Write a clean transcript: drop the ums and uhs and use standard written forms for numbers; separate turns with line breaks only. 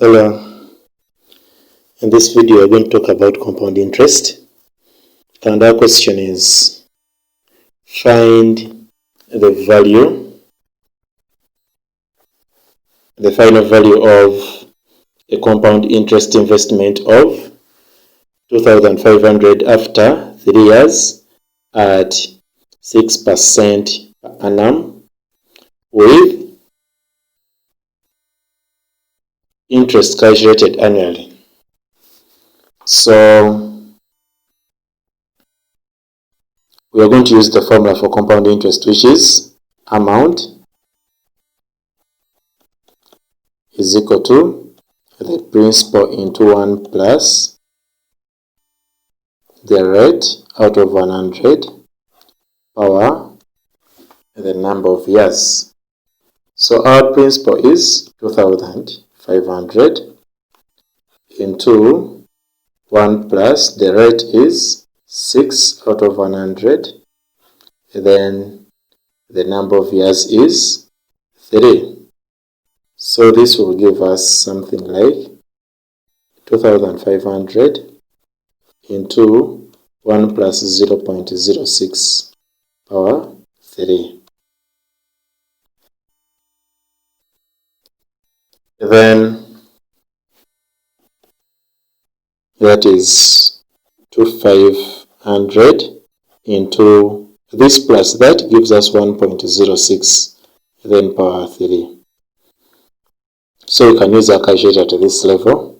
Hello, in this video we're going to talk about compound interest, and our question is find the final value of a compound interest investment of 2,500 after 3 years at 6% per annum with interest calculated annually. So we are going to use the formula for compound interest, which is amount is equal to the principal into 1 plus the rate out of 100 power the number of years. So our principal is 2,500 into 1 plus the rate is 6 out of 100, then the number of years is 3. So this will give us something like 2,500 into 1 plus 0.06 power 3. Then that is 2,500 into this plus that gives us 1.06 then power 3. So we can use our calculator to this level.